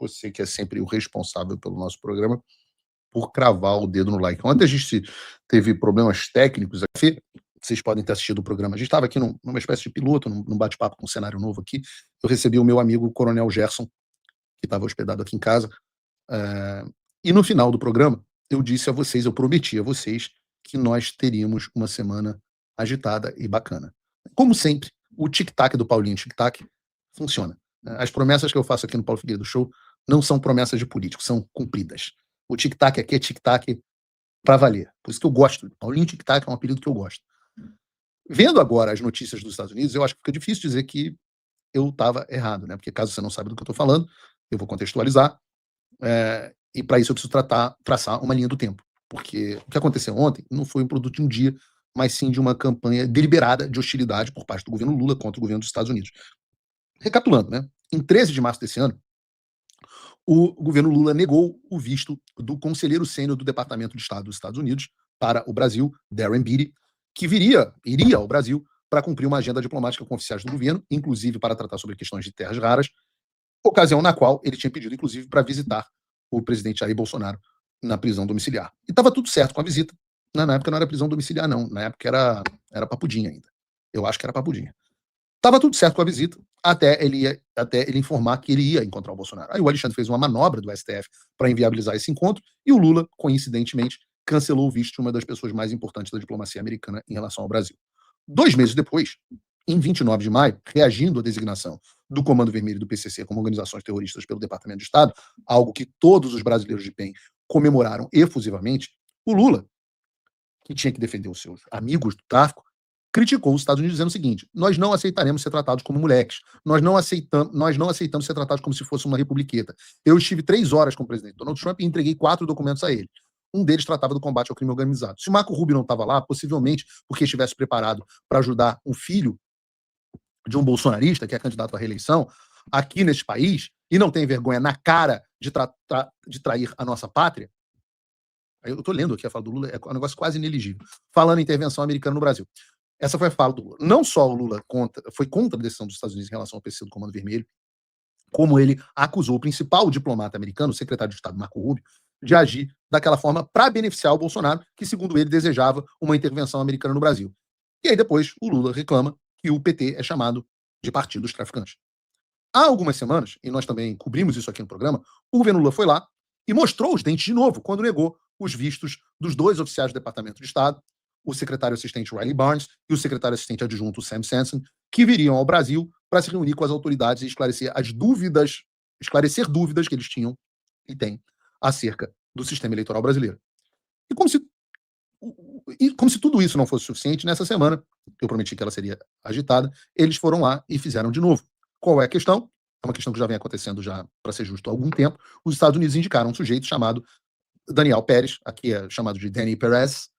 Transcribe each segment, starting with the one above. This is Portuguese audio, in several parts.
você que é sempre o responsável pelo nosso programa, por cravar o dedo no like. Ontem a gente teve problemas técnicos aqui, vocês podem ter assistido o programa. A gente estava aqui numa espécie de piloto, num bate-papo com um cenário novo aqui. Eu recebi o meu amigo Coronel Gerson, que estava hospedado aqui em casa, e no final do programa eu disse a vocês, eu prometi a vocês que nós teríamos uma semana agitada e bacana. Como sempre, o tic-tac do Paulinho Tic-tac funciona. As promessas que eu faço aqui no Paulo Figueiredo Show não são promessas de político, são cumpridas. O tic-tac aqui é tic-tac para valer. Por isso que eu gosto. Paulinho Tic-tac é um apelido que eu gosto. Vendo agora as notícias dos Estados Unidos, eu acho que fica difícil dizer que eu estava errado, né? Porque caso você não saiba do que eu estou falando, eu vou contextualizar. E para isso eu preciso traçar uma linha do tempo. Porque o que aconteceu ontem não foi um produto de um dia, mas sim de uma campanha deliberada de hostilidade por parte do governo Lula contra o governo dos Estados Unidos. Recapitulando, né? Em 13 de março desse ano, o governo Lula negou o visto do conselheiro sênior do Departamento de Estado dos Estados Unidos para o Brasil, Darren Beatty, que iria ao Brasil para cumprir uma agenda diplomática com oficiais do governo, inclusive para tratar sobre questões de terras raras, ocasião na qual ele tinha pedido, inclusive, para visitar o presidente Jair Bolsonaro na prisão domiciliar. E estava tudo certo com a visita. Na época não era prisão domiciliar, não. Na época era papudinha ainda. Eu acho que era papudinha. Estava tudo certo com a visita, até ele informar que ele ia encontrar o Bolsonaro. Aí o Alexandre fez uma manobra do STF para inviabilizar esse encontro, e o Lula, coincidentemente, cancelou o visto de uma das pessoas mais importantes da diplomacia americana em relação ao Brasil. 2 meses depois, em 29 de maio, reagindo à designação do Comando Vermelho e do PCC como organizações terroristas pelo Departamento de Estado, algo que todos os brasileiros de bem comemoraram efusivamente, o Lula, que tinha que defender os seus amigos do tráfico, criticou os Estados Unidos dizendo o seguinte: nós não aceitaremos ser tratados como moleques, nós não aceitamos ser tratados como se fosse uma republiqueta. Eu estive 3 horas com o presidente Donald Trump e entreguei 4 documentos a ele. Um deles tratava do combate ao crime organizado. Se o Marco Rubio não estava lá, possivelmente porque estivesse preparado para ajudar um filho de um bolsonarista, que é candidato à reeleição, aqui nesse país, e não tem vergonha na cara de trair a nossa pátria. Eu estou lendo aqui a fala do Lula, é um negócio quase ineligível. Falando em intervenção americana no Brasil. Essa foi a fala do Lula. Não só o Lula foi contra a decisão dos Estados Unidos em relação ao PCC do Comando Vermelho, como ele acusou o principal diplomata americano, o secretário de Estado Marco Rubio, de agir daquela forma para beneficiar o Bolsonaro, que, segundo ele, desejava uma intervenção americana no Brasil. E aí depois o Lula reclama que o PT é chamado de partido dos traficantes. Há algumas semanas, e nós também cobrimos isso aqui no programa, o governo Lula foi lá e mostrou os dentes de novo quando negou os vistos dos 2 oficiais do Departamento de Estado, o secretário assistente Riley Barnes e o secretário assistente adjunto Sam Sanson, que viriam ao Brasil para se reunir com as autoridades e esclarecer dúvidas que eles tinham e têm acerca do sistema eleitoral brasileiro. E como se tudo isso não fosse suficiente, nessa semana, eu prometi que ela seria agitada, eles foram lá e fizeram de novo. Qual é a questão? É uma questão que já vem acontecendo, já, para ser justo, há algum tempo. Os Estados Unidos indicaram um sujeito chamado Daniel Pérez, aqui é chamado de Danny Perez,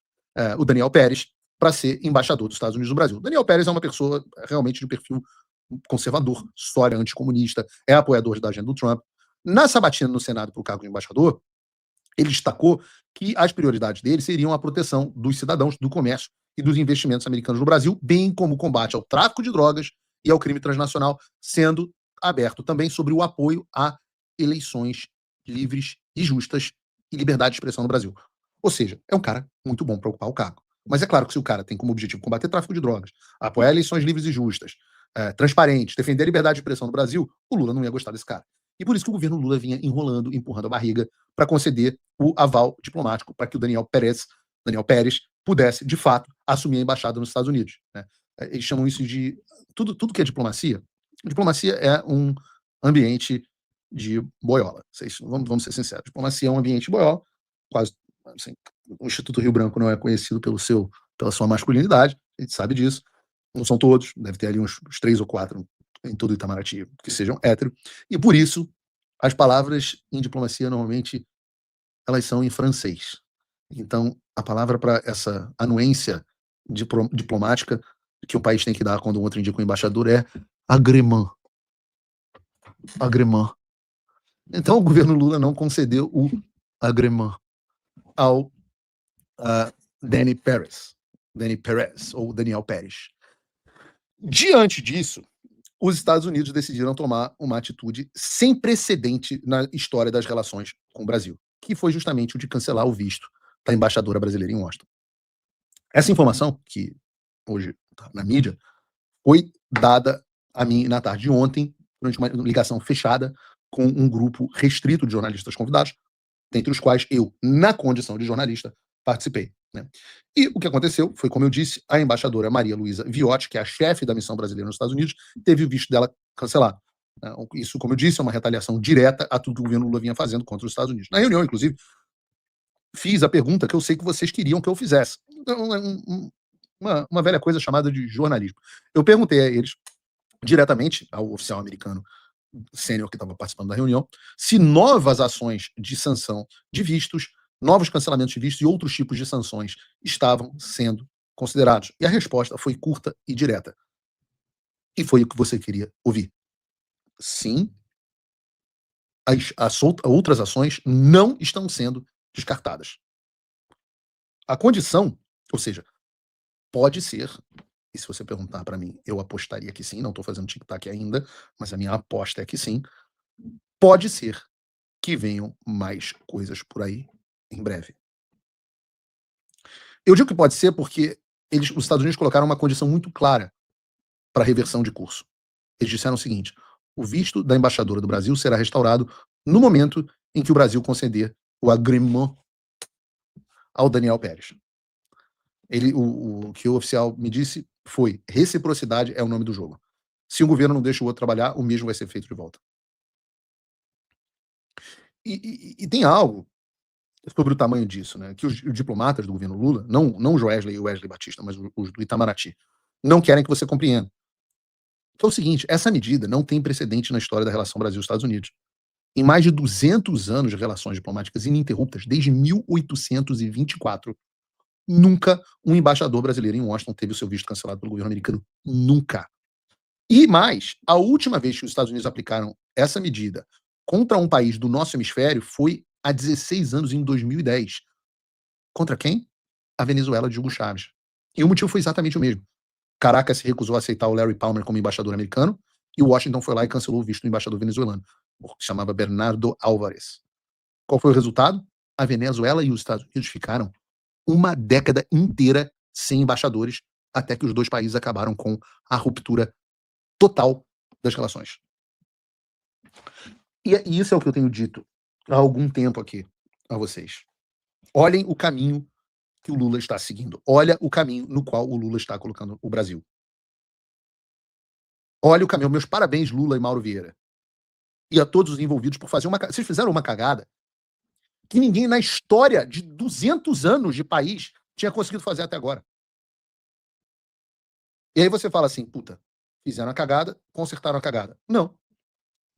o Daniel Pérez, para ser embaixador dos Estados Unidos no Brasil. Daniel Pérez é uma pessoa realmente de perfil conservador, história anticomunista, é apoiador da agenda do Trump. Na sabatina no Senado para o cargo de embaixador, ele destacou que as prioridades dele seriam a proteção dos cidadãos, do comércio e dos investimentos americanos no Brasil, bem como o combate ao tráfico de drogas e ao crime transnacional, sendo aberto também sobre o apoio a eleições livres e justas e liberdade de expressão no Brasil. Ou seja, é um cara muito bom para ocupar o cargo. Mas é claro que se o cara tem como objetivo combater tráfico de drogas, apoiar eleições livres e justas, transparentes, defender a liberdade de expressão no Brasil, o Lula não ia gostar desse cara. E por isso que o governo Lula vinha enrolando, empurrando a barriga para conceder o aval diplomático para que o Daniel Pérez pudesse, de fato, assumir a embaixada nos Estados Unidos. Né? Eles chamam isso de... Tudo que é diplomacia. Diplomacia é um ambiente de boiola. Vamos ser sinceros. Diplomacia é um ambiente de boiola. Quase, assim, o Instituto Rio Branco não é conhecido pela sua masculinidade. A gente sabe disso. Não são todos. Deve ter ali uns 3 ou 4 em todo Itamaraty que sejam hétero. E por isso, as palavras em diplomacia, normalmente, elas são em francês. Então, a palavra para essa anuência diplomática que o país tem que dar quando um outro indica um embaixador é agrément. Agrément. Então, o governo Lula não concedeu o agrément ao Danny Perez, ou Daniel Pérez. Diante disso, os Estados Unidos decidiram tomar uma atitude sem precedente na história das relações com o Brasil, que foi justamente o de cancelar o visto da embaixadora brasileira em Washington. Essa informação, que hoje está na mídia, foi dada a mim na tarde de ontem, durante uma ligação fechada com um grupo restrito de jornalistas convidados, dentre os quais eu, na condição de jornalista, participei. Né? E o que aconteceu foi, como eu disse, a embaixadora Maria Luísa Viotti, que é a chefe da missão brasileira nos Estados Unidos, teve o visto dela cancelado. Isso, como eu disse, é uma retaliação direta a tudo que o governo Lula vinha fazendo contra os Estados Unidos. Na reunião, inclusive, fiz a pergunta que eu sei que vocês queriam que eu fizesse. Então, uma velha coisa chamada de jornalismo. Eu perguntei a eles, diretamente ao oficial americano sênior que estava participando da reunião, se novas ações de sanção de vistos, novos cancelamentos de vistos e outros tipos de sanções estavam sendo considerados. E a resposta foi curta e direta. E foi o que você queria ouvir. Sim, as outras ações não estão sendo descartadas. A condição, ou seja, pode ser, e se você perguntar para mim, eu apostaria que sim, não estou fazendo tic-tac ainda, mas a minha aposta é que sim, pode ser que venham mais coisas por aí em breve. Eu digo que pode ser porque os Estados Unidos colocaram uma condição muito clara para a reversão de curso. Eles disseram o seguinte: o visto da embaixadora do Brasil será restaurado no momento em que o Brasil conceder o agreement ao Daniel Pérez. O que o oficial me disse foi: reciprocidade é o nome do jogo. Se o governo não deixa o outro trabalhar, o mesmo vai ser feito de volta. E tem algo sobre o tamanho disso, né? Que os diplomatas do governo Lula, não o Joesley e o Wesley Batista, mas os do Itamaraty, não querem que você compreenda. Que é o seguinte: essa medida não tem precedente na história da relação Brasil-Estados Unidos. Em mais de 200 anos de relações diplomáticas ininterruptas, desde 1824, nunca um embaixador brasileiro em Washington teve o seu visto cancelado pelo governo americano. Nunca. E mais, a última vez que os Estados Unidos aplicaram essa medida contra um país do nosso hemisfério foi há 16 anos, em 2010. Contra quem? A Venezuela de Hugo Chávez. E o motivo foi exatamente o mesmo. Caracas se recusou a aceitar o Larry Palmer como embaixador americano e o Washington foi lá e cancelou o visto do embaixador venezuelano, que se chamava Bernardo Álvarez. Qual foi o resultado? A Venezuela e os Estados Unidos ficaram uma década inteira sem embaixadores, até que os dois países acabaram com a ruptura total das relações. E isso é o que eu tenho dito há algum tempo aqui a vocês. Olhem o caminho que o Lula está seguindo. Olha o caminho no qual o Lula está colocando o Brasil. Olha o caminho. Meus parabéns, Lula e Mauro Vieira. E a todos os envolvidos por fazer uma... Vocês fizeram uma cagada que ninguém na história de 200 anos de país tinha conseguido fazer até agora. E aí você fala assim, puta, fizeram a cagada, consertaram a cagada. Não.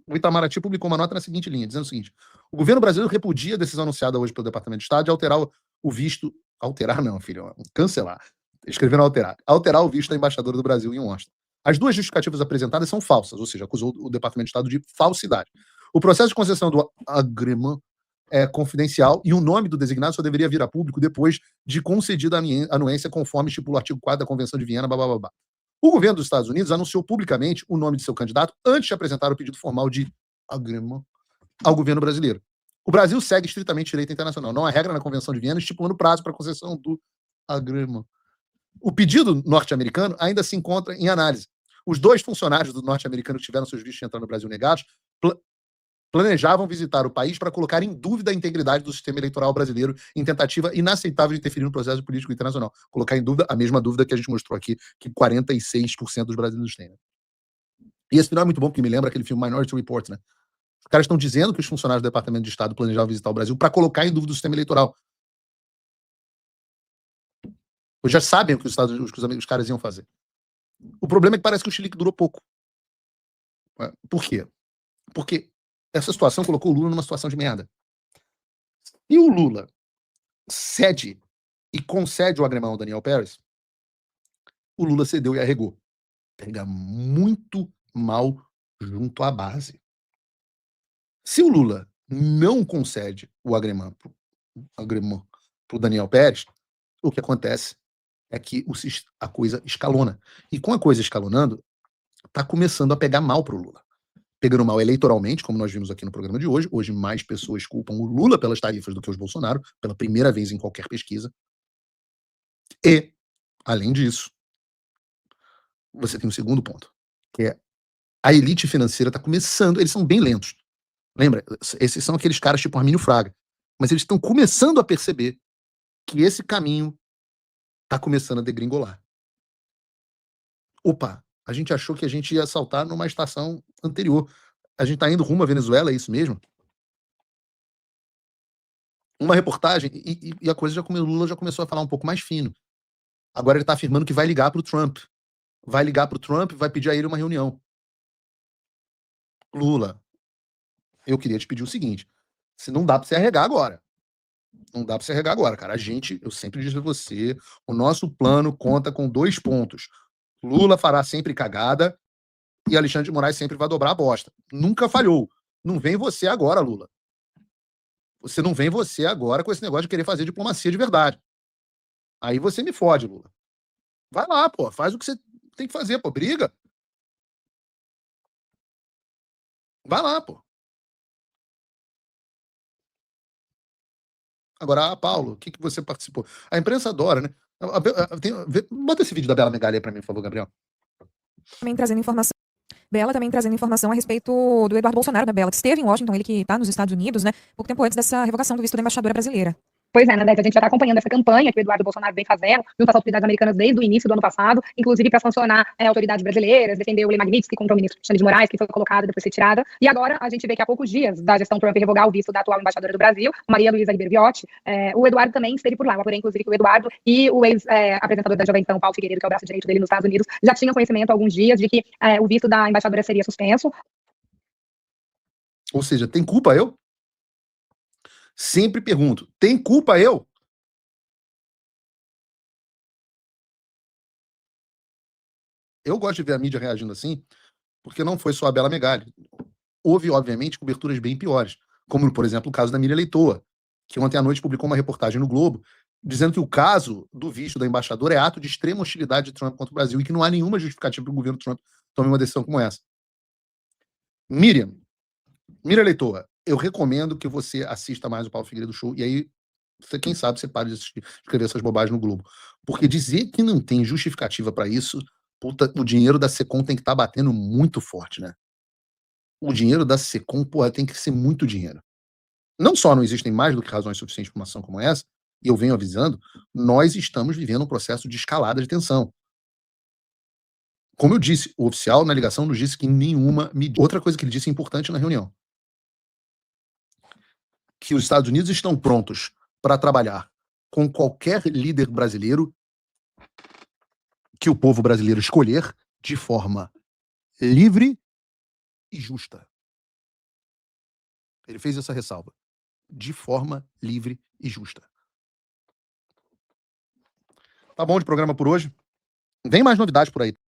O Itamaraty publicou uma nota na seguinte linha, dizendo o seguinte: o governo brasileiro repudia a decisão anunciada hoje pelo Departamento de Estado de alterar o visto... Alterar não, filho, cancelar. Escreveram alterar o visto da embaixadora do Brasil em Washington. As duas justificativas apresentadas são falsas, ou seja, acusou o Departamento de Estado de falsidade. O processo de concessão do agreement é confidencial e o nome do designado só deveria vir a público depois de concedida a anuência conforme estipula o artigo 4 da Convenção de Viena, blá, blá, blá, blá. O governo dos Estados Unidos anunciou publicamente o nome de seu candidato antes de apresentar o pedido formal de agreement ao governo brasileiro. O Brasil segue estritamente direito internacional. Não há regra na Convenção de Viena estipulando prazo para a concessão do agreement. O pedido norte-americano ainda se encontra em análise. Os dois funcionários do norte-americano que tiveram seus vistos de entrada no Brasil negados planejavam visitar o país para colocar em dúvida a integridade do sistema eleitoral brasileiro em tentativa inaceitável de interferir no processo político internacional. Colocar em dúvida a mesma dúvida que a gente mostrou aqui, que 46% dos brasileiros têm. Né? E esse final é muito bom, porque me lembra aquele filme Minority Report, né? Os caras estão dizendo que os funcionários do Departamento de Estado planejavam visitar o Brasil para colocar em dúvida o sistema eleitoral. Eles já sabem o que os caras iam fazer. O problema é que parece que o chilique durou pouco. Por quê? Porque essa situação colocou o Lula numa situação de merda. E o Lula cede e concede o agreement ao Daniel Pérez, o Lula cedeu e arregou. Pega muito mal junto à base. Se o Lula não concede o agreement para o Daniel Pérez, o que acontece é que a coisa escalona. E com a coisa escalonando, está começando a pegar mal para o Lula. Pegando mal eleitoralmente, como nós vimos aqui no programa de hoje. Hoje mais pessoas culpam o Lula pelas tarifas do que os Bolsonaro, pela primeira vez em qualquer pesquisa. E, além disso, você tem um segundo ponto, que é a elite financeira está começando, eles são bem lentos. Lembra? Esses são aqueles caras tipo Armínio Fraga. Mas eles estão começando a perceber que esse caminho está começando a degringolar. Opa, a gente achou que a gente ia saltar numa estação anterior. A gente está indo rumo à Venezuela, é isso mesmo? Uma reportagem, e a coisa já começou, o Lula já começou a falar um pouco mais fino. Agora ele está afirmando que vai ligar para o Trump. Vai ligar para o Trump, vai pedir a ele uma reunião. Lula, eu queria te pedir o seguinte: se não dá para você arregar agora. Não dá para você arregar agora, cara. Eu sempre disse a você, o nosso plano conta com 2 pontos. Lula fará sempre cagada e Alexandre de Moraes sempre vai dobrar a bosta. Nunca falhou. Não vem você agora, Lula. Você não vem você agora com esse negócio de querer fazer diplomacia de verdade. Aí você me fode, Lula. Vai lá, pô. Faz o que você tem que fazer, pô. Briga. Vai lá, pô. Agora, Paulo, o que você participou? A imprensa adora, né? Bota esse vídeo da Bela Megali aí pra mim, por favor, Gabriel. Também trazendo informação. Bela também trazendo informação a respeito do Eduardo Bolsonaro, da Bela, que esteve em Washington, ele que está nos Estados Unidos, né? Pouco tempo antes dessa revogação do visto da embaixadora brasileira. Pois é, Nadete, a gente já está acompanhando essa campanha que o Eduardo Bolsonaro vem fazendo junto às autoridades americanas desde o início do ano passado, inclusive para sancionar autoridades brasileiras, defender o Lei Magnitsky contra o ministro Alexandre de Moraes, que foi colocado e depois retirada. E agora a gente vê que há poucos dias da gestão Trump revogar o visto da atual embaixadora do Brasil, Maria Luísa Ribeiro Viotti, o Eduardo também esteve por lá. Eu apurei, inclusive, que o Eduardo e o ex-apresentador da Jovem Pan, Paulo Figueiredo, que é o braço direito dele nos Estados Unidos, já tinham conhecimento há alguns dias de que o visto da embaixadora seria suspenso. Ou seja, tem culpa eu? Sempre pergunto, tem culpa eu? Eu gosto de ver a mídia reagindo assim, porque não foi só a Bela Megali. Houve, obviamente, coberturas bem piores, como, por exemplo, o caso da Miriam Leitoa, que ontem à noite publicou uma reportagem no Globo, dizendo que o caso do visto da embaixadora é ato de extrema hostilidade de Trump contra o Brasil e que não há nenhuma justificativa para o governo Trump tomar uma decisão como essa. Miriam Leitoa, eu recomendo que você assista mais o Paulo Figueiredo Show, e aí, quem sabe, você pare de escrever essas bobagens no Globo. Porque dizer que não tem justificativa para isso, puta, o dinheiro da Secom tem que estar batendo muito forte, né? O dinheiro da Secom, porra, tem que ser muito dinheiro. Não só não existem mais do que razões suficientes para uma ação como essa, e eu venho avisando, nós estamos vivendo um processo de escalada de tensão. Como eu disse, o oficial na ligação nos disse que nenhuma medida. Outra coisa que ele disse importante na reunião, que os Estados Unidos estão prontos para trabalhar com qualquer líder brasileiro que o povo brasileiro escolher de forma livre e justa. Ele fez essa ressalva. De forma livre e justa. Tá bom de programa por hoje? Vem mais novidades por aí.